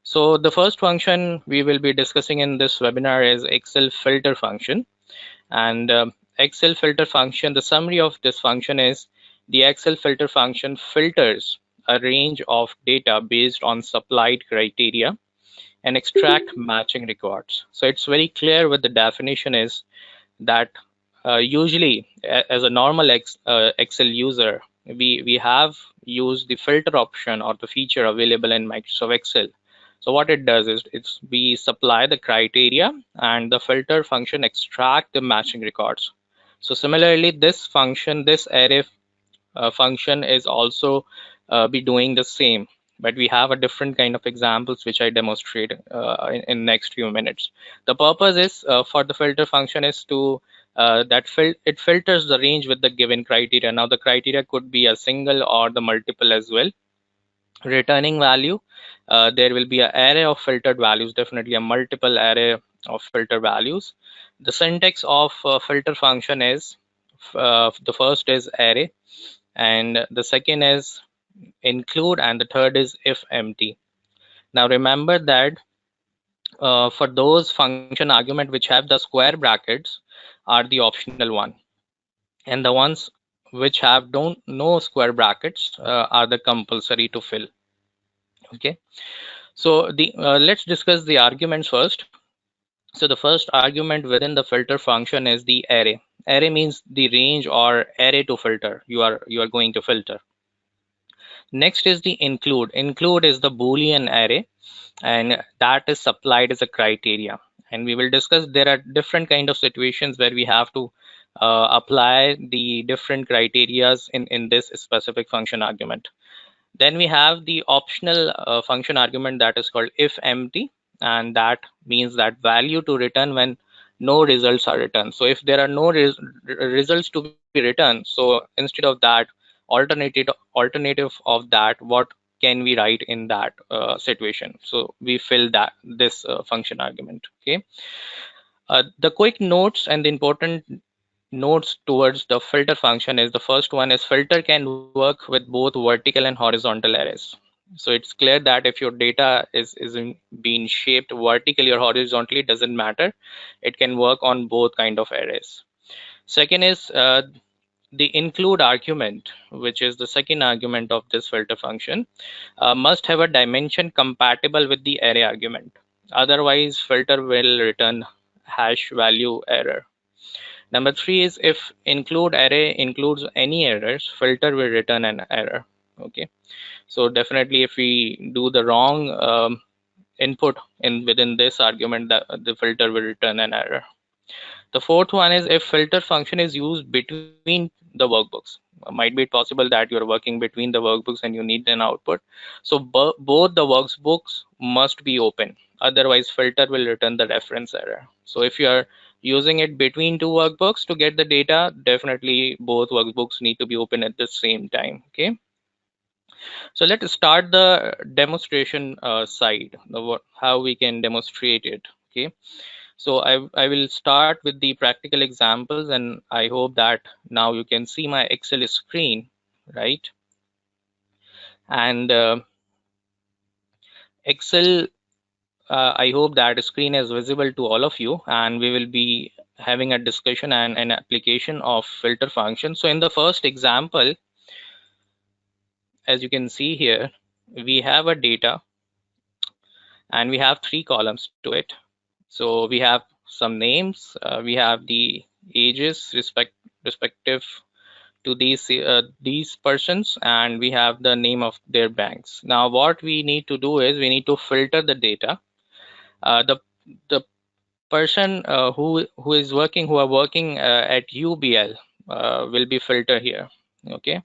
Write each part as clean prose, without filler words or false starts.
So the first function we will be discussing in this webinar is Excel filter function. And Excel filter function, the summary of this function is the Excel filter function filters a range of data based on supplied criteria and extract matching records. So it's very clear what the definition is, that usually as a normal Excel user, we have used the filter option or the feature available in Microsoft Excel. So what it does is we supply the criteria and the filter function extract the matching records. So similarly, this function, this array function is also be doing the same, but we have a different kind of examples which I demonstrate in next few minutes. The purpose is for the filter function is to it filters the range with the given criteria. Now the criteria could be a single or the multiple as well. Returning value, there will be an array of filtered values, definitely a multiple array of filter values. The syntax of filter function is the first is array, and the second is include, and the third is if empty. Now remember that for those function argument which have the square brackets are the optional one, and the ones which have don't no square brackets are the compulsory to fill. Okay, so the let's discuss the arguments first. So the first argument within the filter function is the array. Array means the range or array to filter. You are going to filter. Next is the include. Include is the Boolean array, and that is supplied as a criteria. And we will discuss there are different kind of situations where we have to apply the different criterias in this specific function argument. Then we have the optional function argument that is called if empty, and that means that value to return when no results are returned. So if there are no results to be returned, so instead of that, alternative of that, what can we write in that situation? So we fill that this function argument. Okay, the quick notes and the important notes towards the filter function is the first one is filter can work with both vertical and horizontal arrays. So it's clear that if your data is being shaped vertically or horizontally, it doesn't matter, it can work on both kind of arrays. Second is the include argument, which is the second argument of this filter function, must have a dimension compatible with the array argument, otherwise filter will return hash value error. Number three is if include array includes any errors, filter will return an error. Okay, so definitely if we do the wrong input within this argument, the filter will return an error. The fourth one is if filter function is used between the workbooks. Might be possible that you're working between the workbooks and you need an output. So both the workbooks must be open, otherwise filter will return the reference error. So if you are using it between two workbooks to get the data, definitely both workbooks need to be open at the same time. Okay, so let's start the demonstration side, how we can demonstrate it. Okay, so I will start with the practical examples, and I hope that now you can see my Excel screen, right? And Excel, I hope that screen is visible to all of you, and we will be having a discussion and an application of filter function. So in the first example, as you can see here, we have a data and we have three columns to it. So we have some names, we have the ages respective to these persons, and we have the name of their banks. Now what we need to do is we need to filter the data. The person who is working who are working at UBL will be filtered here. Okay,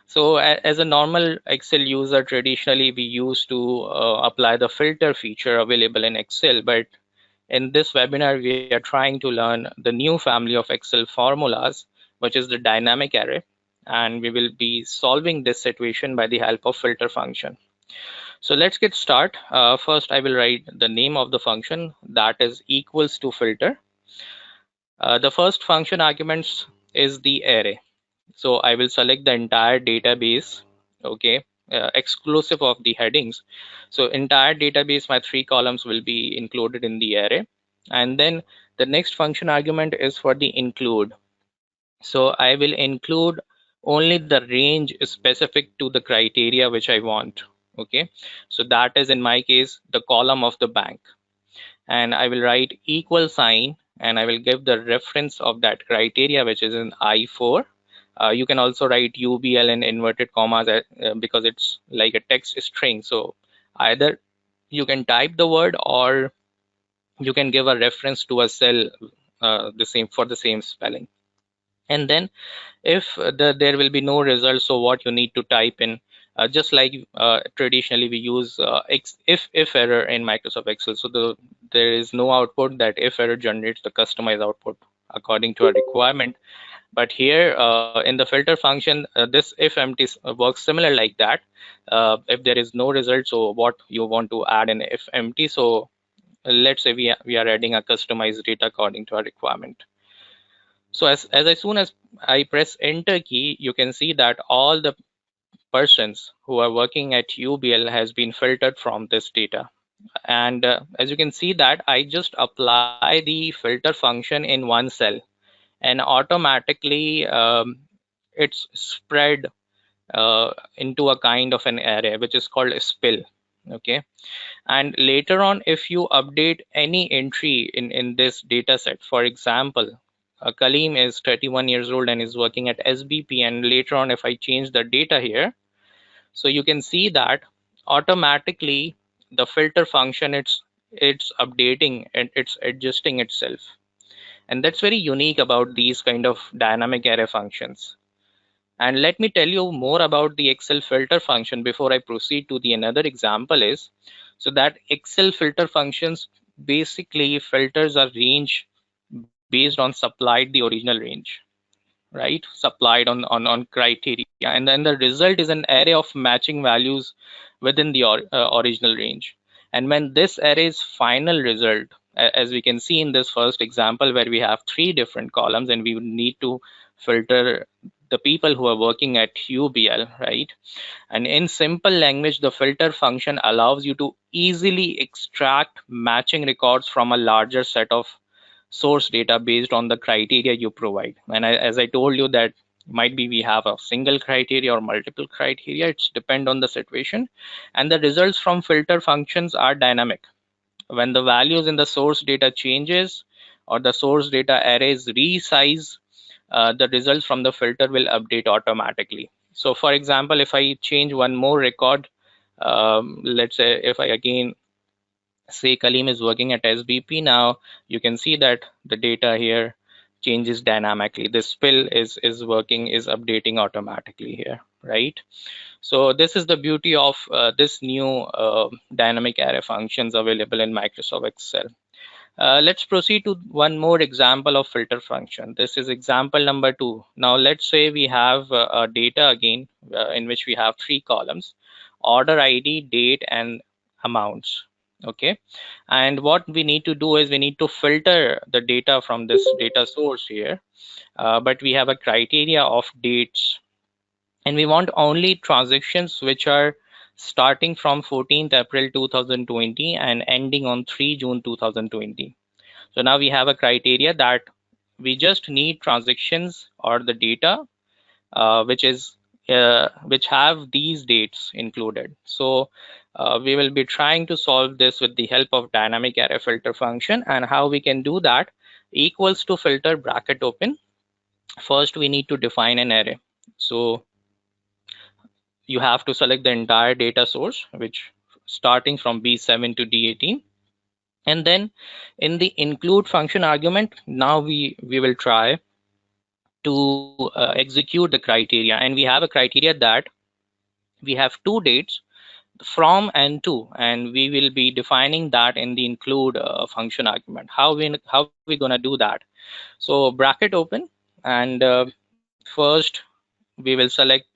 so as a normal Excel user, traditionally we used to apply the filter feature available in Excel, but in this webinar we are trying to learn the new family of Excel formulas, which is the dynamic array, and we will be solving this situation by the help of filter function. So let's get start. First I will write the name of the function, that is equals to filter. The first function arguments is the array. So I will select the entire database. Okay, exclusive of the headings. So entire database, my 3 columns will be included in the array. And then the next function argument is for the include. So I will include only the range specific to the criteria which I want. Okay, so that is in my case the column of the bank, and I will write equal sign, and I will give the reference of that criteria which is in I4. You can also write UBL in inverted commas because it's like a text string. So either you can type the word or you can give a reference to a cell the same for the same spelling. And then if there will be no result, so what you need to type in, just like traditionally we use if error in Microsoft Excel. So there is no output. That if error generates the customized output according to a requirement. But here in the filter function, this if empty works similar like that. If there is no result, so what you want to add in if empty. So let's say we are adding a customized data according to our requirement. So as soon as I press enter key, you can see that all the persons who are working at UBL has been filtered from this data. And as you can see that I just apply the filter function in one cell, and automatically it's spread into a kind of an array which is called a spill. Okay, and later on if you update any entry in this data set, for example, Kaleem is 31 years old and is working at SBP, and later on if I change the data here, so you can see that automatically the filter function it's updating and it's adjusting itself. And that's very unique about these kind of dynamic array functions. And let me tell you more about the Excel filter function before I proceed to the another example is, so that Excel filter functions basically filters a range based on supplied the original range, right? Supplied on criteria, and then the result is an array of matching values within the original range. And when this array's final result, as we can see in this first example where we have 3 different columns and we would need to filter the people who are working at UBL, right? And in simple language, the filter function allows you to easily extract matching records from a larger set of source data based on the criteria you provide. And as I told you that might be we have a single criteria or multiple criteria, it's depend on the situation. And the results from filter functions are dynamic. When the values in the source data changes or the source data arrays resize, the results from the filter will update automatically. So for example, if I change one more record, let's say if I again say Kaleem is working at SBP, now you can see that the data here changes dynamically. The spill is working, is updating automatically here, right? So this is the beauty of this new dynamic array functions available in Microsoft Excel. Let's proceed to one more example of filter function. This is example number 2. Now let's say we have data again in which we have 3 columns: order ID, date, and amounts. Okay, and what we need to do is we need to filter the data from this data source here, but we have a criteria of dates, and we want only transactions which are starting from 14th April 2020 and ending on 3 June 2020. So now we have a criteria that we just need transactions or the data which have these dates included. So we will be trying to solve this with the help of dynamic array filter function. And how we can do that: equals to filter bracket open. First we need to define an array. So you have to select the entire data source which starting from B7 to D18. And then in the include function argument, now we will try to execute the criteria, and we have a criteria that we have 2 dates, from and to, and we will be defining that in the include function argument. How we gonna do that? So bracket open, and first we will select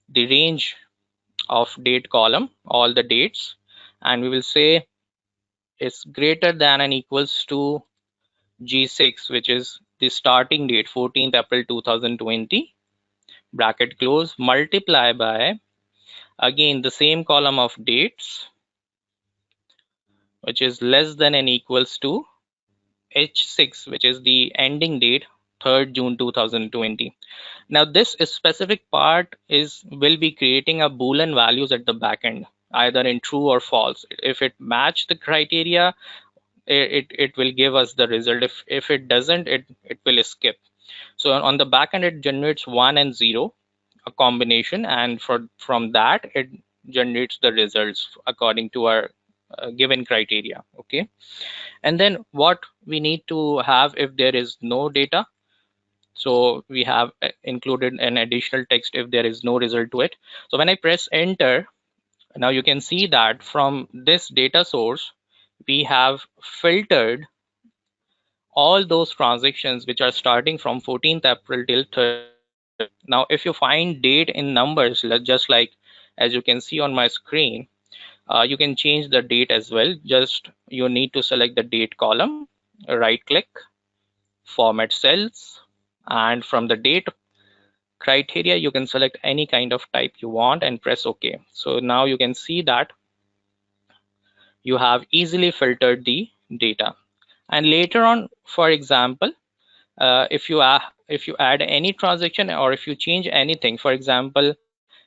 the range of date column, all the dates, and we will say is greater than and equals to G6, which is the starting date 14th April 2020, bracket close, multiply by again the same column of dates, which is less than and equals to H6, which is the ending date 3rd June 2020. Now this specific part will be creating a Boolean values at the back end, either in true or false. If it match the criteria, it will give us the result. If it doesn't, it will skip. So on the back end, it generates 1 and 0, a combination, and from that it generates the results according to our given criteria. Okay, and then what we need to have if there is no data. So we have included an additional text if there is no result to it. So when I press enter, now you can see that from this data source we have filtered all those transactions which are starting from 14th April till 3rd. Now if you find date in numbers, just like as you can see on my screen, you can change the date as well. Just you need to select the date column, right click, format cells, and from the date criteria you can select any kind of type you want and press OK. So now you can see that you have easily filtered the data. And later on, for example, if you add any transaction or if you change anything, for example,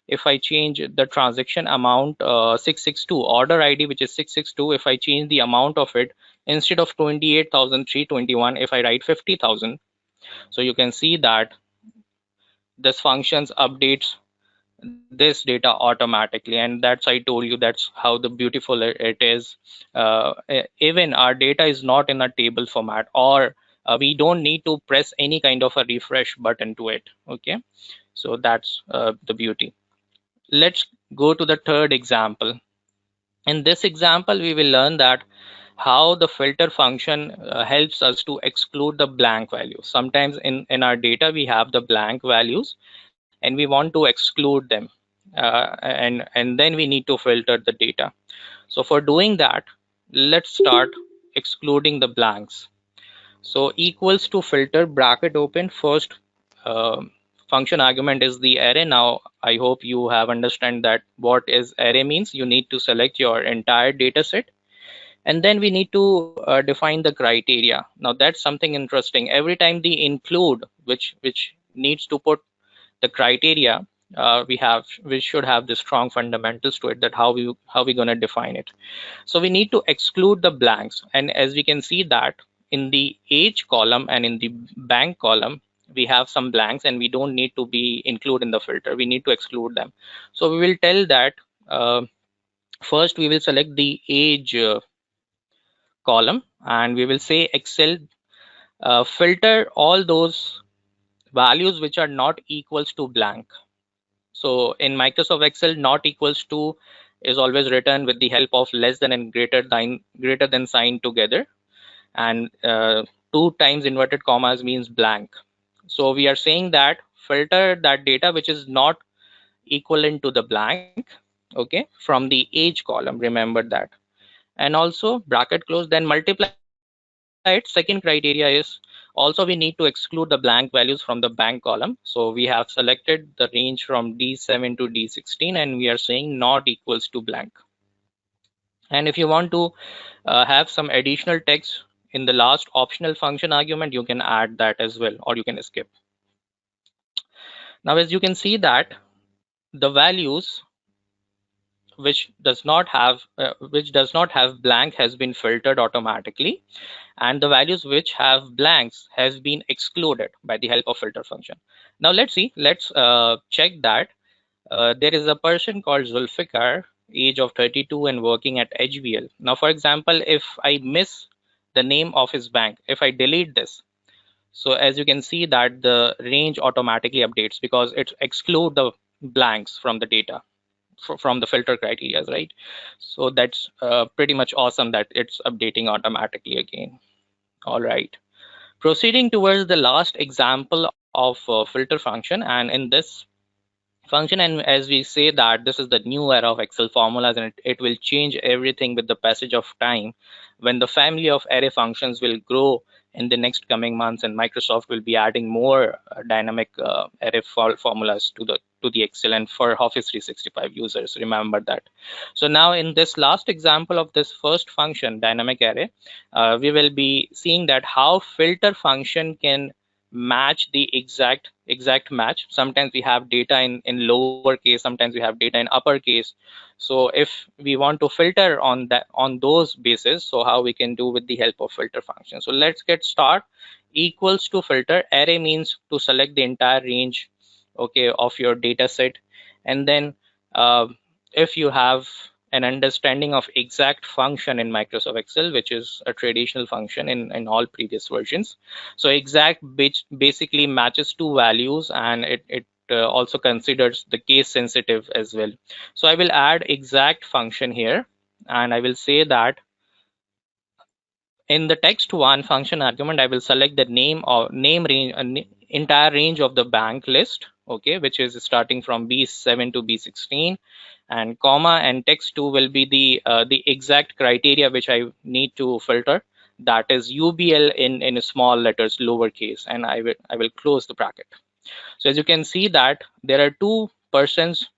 if I change the transaction amount 662, order ID which is 662, if I change the amount of it, instead of 28,321, if I write 50,000, so you can see that this functions updates this data automatically. And that's, I told you, that's how the beautiful it is. Even our data is not in a table format, or we don't need to press any kind of a refresh button to it. Okay, so that's the beauty. Let's go to the third example. In this example, we will learn that how the filter function helps us to exclude the blank values. Sometimes in our data we have the blank values and we want to exclude them, and then we need to filter the data. So for doing that, let's start excluding the blanks. So equals to filter bracket open, first function argument is the array. Now I hope you have understand that what is array means. You need to select your entire data set, and then we need to define the criteria. Now that's something interesting. Every time the include which needs to put the criteria, we should have the strong fundamentals to it, that how we going to define it. So we need to exclude the blanks, and as we can see that in the age column and in the bank column we have some blanks and we don't need to be include in the filter, we need to exclude them. So we will tell that first we will select the age column and we will say Excel filter all those values which are not equals to blank. So in Microsoft Excel, not equals to is always written with the help of less than and greater than sign together, and 2 times inverted commas means blank. So we are saying that filter that data which is not equivalent to the blank, okay, from the age column, remember that. And also bracket close, then multiply it. Second criteria is also we need to exclude the blank values from the bank column. So we have selected the range from D7 to D16 and we are saying not equals to blank. And if you want to have some additional text in the last optional function argument, you can add that as well, or you can skip. Now as you can see that the values which does not have blank has been filtered automatically, and the values which have blanks has been excluded by the help of filter function. Now let's see, let's check that there is a person called Zulfikar, age of 32 and working at HBL. Now for example, if I miss the name of his bank, if I delete this, so as you can see that the range automatically updates because it excludes the blanks from the data, from the filter criteria, right? So that's pretty much awesome that it's updating automatically again. All right, proceeding towards the last example of filter function, and in this function, and as we say that this is the new era of Excel formulas, and it will change everything with the passage of time when the family of array functions will grow in the next coming months, and Microsoft will be adding more dynamic array formulas to the Excel and for Office 365 users. Remember that. So now in this last example of this first function, dynamic array, we will be seeing that how filter function can match the exact match. Sometimes we have data in lowercase, sometimes we have data in uppercase. So if we want to filter on those bases, so how we can do with the help of filter function. So let's get start. Equals to filter. Array means to select the entire range, okay, of your data set. And then if you have an understanding of exact function in Microsoft Excel, which is a traditional function in all previous versions. So exact basically matches two values, and it also considers the case sensitive as well. So I will add exact function here, and I will say that in the text1 function argument, I will select the name or name range, entire range of the bank list, okay, which is starting from B7 to B16, and comma, and text2 will be the exact criteria which I need to filter, that is UBL in small letters, lowercase, and I will close the bracket. So as you can see that there are two persons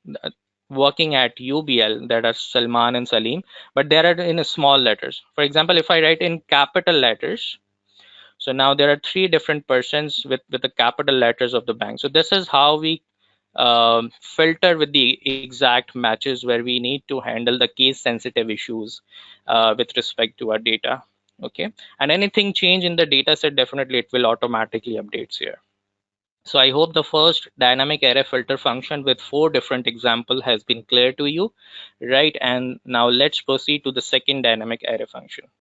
working at UBL, that are Salman and Salim, but they are in small letters. For example, if I write in capital letters, so now there are three different persons with the capital letters of the bank. So this is how we filter with the exact matches, where we need to handle the case sensitive issues with respect to our data. Okay, and anything change in the data set, definitely it will automatically updates here. So I hope the first dynamic array filter function with 4 different examples has been clear to you, right? And now let's proceed to the second dynamic array function.